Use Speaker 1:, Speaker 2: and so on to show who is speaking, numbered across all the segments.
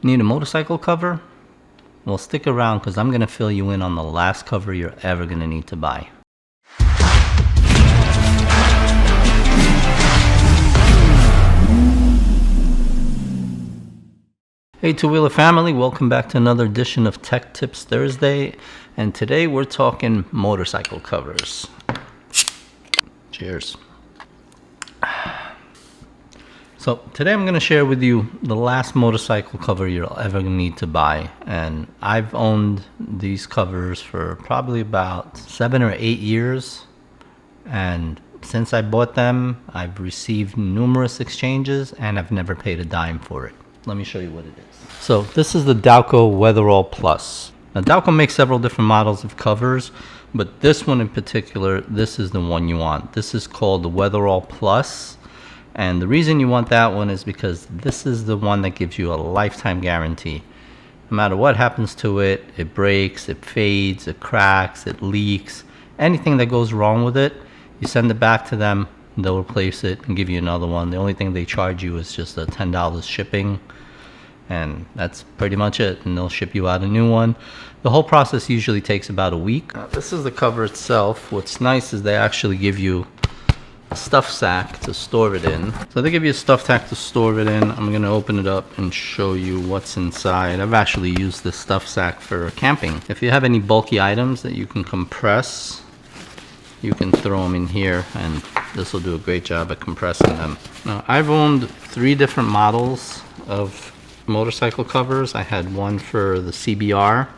Speaker 1: Need a motorcycle cover? Well, stick around because I'm going to fill you in on the last cover you're ever going to need to buy. Hey two-wheeler family, welcome back to another edition of Tech Tips Thursday, and today we're talking motorcycle covers. Cheers. So today I'm going to share with you the last motorcycle cover you're ever going to need to buy, and I've owned these covers for probably about 7 or 8 years, and since I bought them I've received numerous exchanges and I've never paid a dime for it. Let me show you what it is. So this is the Dowco Weatherall Plus. Now Dowco makes several different models of covers, but this one in particular, this is the one you want. This is called the Weatherall Plus. And the reason you want that one is because this is the one that gives you a lifetime guarantee. No matter what happens to it, it breaks, it fades, it cracks, it leaks, anything that goes wrong with it, you send it back to them, they'll replace it and give you another one. The only thing they charge you is just a $10 shipping, and that's pretty much it, and they'll ship you out a new one. The whole process usually takes about a week. This is the cover itself. What's nice is they actually give you a stuff sack to store it in. So they give you a stuff sack to store it in. I'm gonna open it up and show you what's inside. I've actually used this stuff sack for camping. If you have any bulky items that you can compress, you can throw them in here, and this will do a great job at compressing them. Now, I've owned 3 different models of motorcycle covers. I had one for the CBR,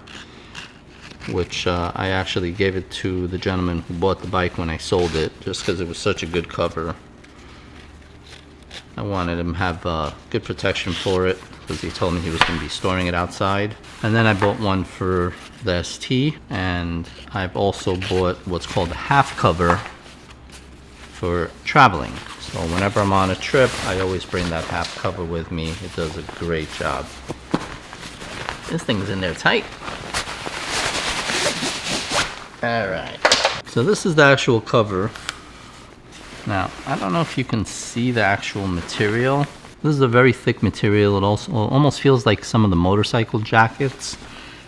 Speaker 1: which I actually gave it to the gentleman who bought the bike when I sold it, just because it was such a good cover. I wanted him to have good protection for it, because he told me he was going to be storing it outside. And then I bought one for the ST, and I've also bought what's called a half cover for traveling. So whenever I'm on a trip, I always bring that half cover with me. It does a great job. This thing's in there tight. Alright, so this is the actual cover. Now, I don't know if you can see the actual material. This is a very thick material. It also almost feels like some of the motorcycle jackets.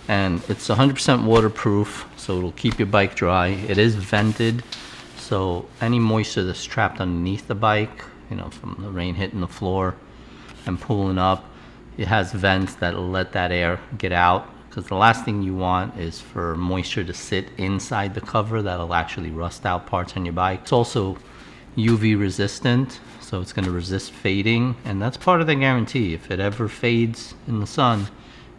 Speaker 1: And it's 100% waterproof, so it'll keep your bike dry. It is vented, so any moisture that's trapped underneath the bike, you know, from the rain hitting the floor and pooling up, it has vents that'll let that air get out. Because the last thing you want is for moisture to sit inside the cover. That'll actually rust out parts on your bike. It's also UV resistant, so it's going to resist fading, and that's part of the guarantee. If it ever fades in the sun,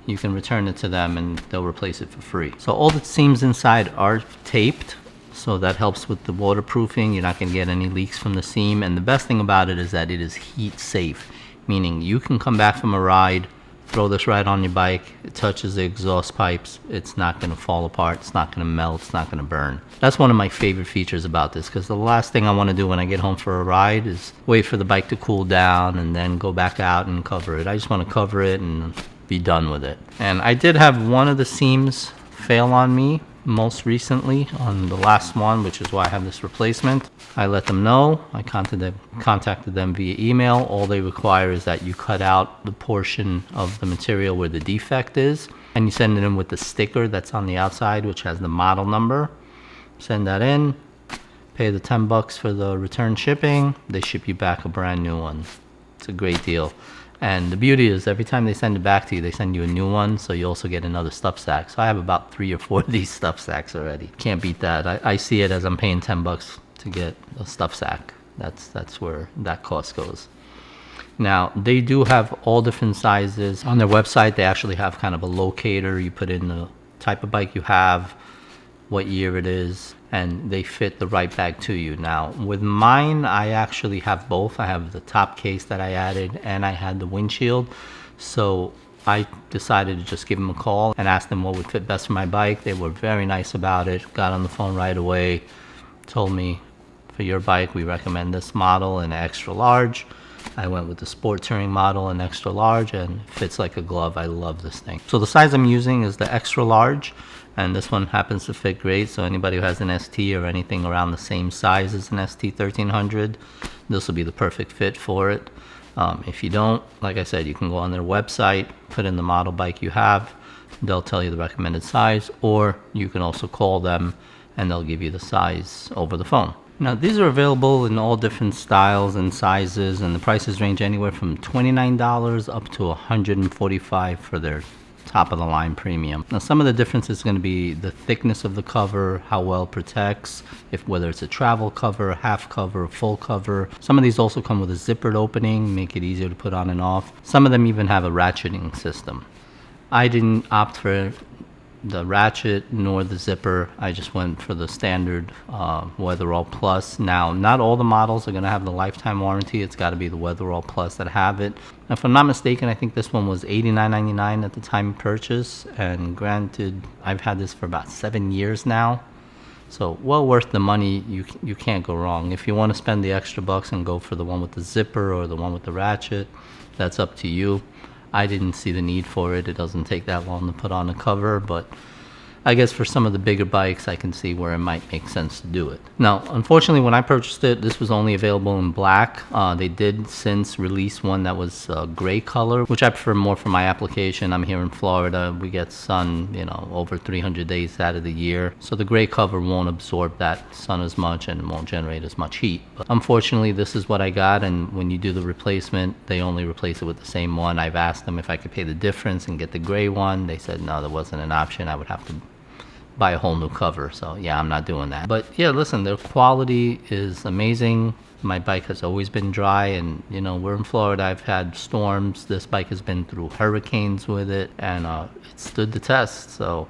Speaker 1: you can return it to them and they'll replace it for free. So all the seams inside are taped, so that helps with the waterproofing. You're not going to get any leaks from the seam, and the best thing about it is that it is heat safe, meaning you can come back from a ride, throw this right on your bike, it touches the exhaust pipes, it's not going to fall apart, it's not going to melt, it's not going to burn. That's one of my favorite features about this, because the last thing I want to do when I get home for a ride is wait for the bike to cool down and then go back out and cover it. I just want to cover it and be done with it. And I did have one of the seams fail on me most recently on the last one, which is why I have this replacement. I let them know. I contacted them via email. All they require is that you cut out the portion of the material where the defect is, and you send it in with the sticker that's on the outside, which has the model number. Send that in, pay the $10 for the return shipping. They ship you back a brand new one. It's a great deal. And the beauty is every time they send it back to you, they send you a new one, so you also get another stuff sack. So I have about 3 or 4 of these stuff sacks already. Can't beat that. I see it as I'm paying $10 to get a stuff sack. That's where that cost goes. Now, they do have all different sizes. On their website, they actually have kind of a locator. You put in the type of bike you have, what year it is, and they fit the right bag to you. Now, with mine, I actually have both. I have the top case that I added, and I had the windshield. So I decided to just give them a call and ask them what would fit best for my bike. They were very nice about it, got on the phone right away, told me, for your bike, we recommend this model in extra large. I went with the sport touring model in extra large, and it fits like a glove. I love this thing. So the size I'm using is the extra large, and this one happens to fit great. So anybody who has an ST or anything around the same size as an ST 1300, this will be the perfect fit for it. If you don't, like I said, you can go on their website, put in the model bike you have, they'll tell you the recommended size, or you can also call them and they'll give you the size over the phone. Now, these are available in all different styles and sizes, and the prices range anywhere from $29 up to $145 for their top of the line premium. Now, some of the differences is going to be the thickness of the cover, how well it protects, whether it's a travel cover, half cover, full cover. Some of these also come with a zippered opening, make it easier to put on and off. Some of them even have a ratcheting system. I didn't opt for the ratchet nor the zipper. I just went for the standard Weatherall Plus. Now, not all the models are going to have the lifetime warranty. It's got to be the Weatherall Plus that have it. If I'm not mistaken, I think this one was $89.99 at the time of purchase, and granted, I've had this for about 7 years now, so well worth the money. You can't go wrong. If you want to spend the extra bucks and go for the one with the zipper or the one with the ratchet, that's up to you. I didn't see the need for it. It doesn't take that long to put on a cover, but I guess for some of the bigger bikes, I can see where it might make sense to do it. Now, unfortunately, when I purchased it, this was only available in black. They did since release one that was gray color, which I prefer more for my application. I'm here in Florida. We get sun, over 300 days out of the year. So the gray cover won't absorb that sun as much and it won't generate as much heat. But unfortunately, this is what I got. And when you do the replacement, they only replace it with the same one. I've asked them if I could pay the difference and get the gray one. They said no, there wasn't an option. I would have to buy a whole new cover. So yeah, I'm not doing that. But yeah, listen, their quality is amazing. My bike has always been dry, and we're in Florida. I've had storms. This bike has been through hurricanes with it, and it stood the test. So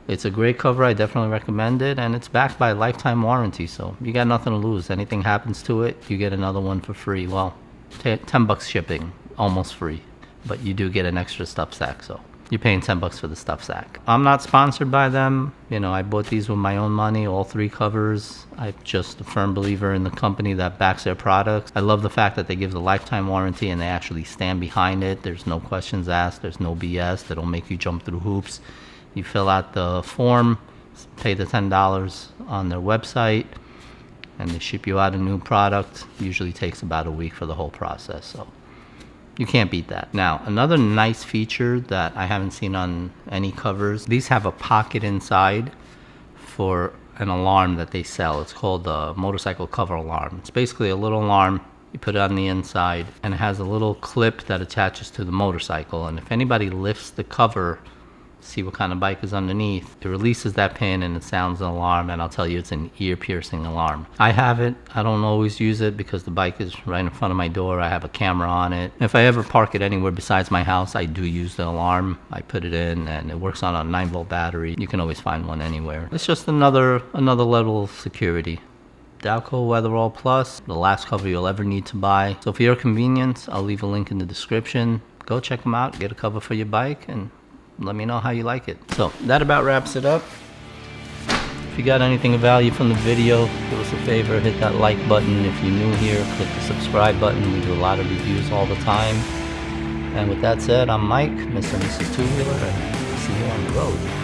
Speaker 1: it's a great cover. I definitely recommend it, and it's backed by a lifetime warranty, so you got nothing to lose. Anything happens to it, you get another one for free. Well, 10 bucks shipping, almost free, but you do get an extra stuff sack, so you're paying 10 bucks for the stuff sack. I'm not sponsored by them. I bought these with my own money, all 3 covers. I'm just a firm believer in the company that backs their products. I love the fact that they give the lifetime warranty and they actually stand behind it. There's no questions asked. There's no BS. They don't make you jump through hoops. You fill out the form, pay the $10 on their website, and they ship you out a new product. Usually takes about a week for the whole process. So you can't beat that. Now, another nice feature that I haven't seen on any covers, these have a pocket inside for an alarm that they sell. It's called the motorcycle cover alarm. It's basically a little alarm. You put it on the inside, and it has a little clip that attaches to the motorcycle. And if anybody lifts the cover, see what kind of bike is underneath, it releases that pin and it sounds an alarm, and I'll tell you, it's an ear-piercing alarm. I have it. I don't always use it because the bike is right in front of my door. I have a camera on it. If I ever park it anywhere besides my house, I do use the alarm. I put it in, and it works on a 9-volt battery. You can always find one anywhere. It's just another level of security. Dowco Weatherall Plus, the last cover you'll ever need to buy. So for your convenience, I'll leave a link in the description. Go check them out, get a cover for your bike, and let me know how you like it. So that about wraps it up. If you got anything of value from the video, do us a favor, hit that like button. If you're new here, click the subscribe button. We do a lot of reviews all the time. And with that said, I'm Mike, Mr. and Mrs. Two-Wheeler, and see you on the road.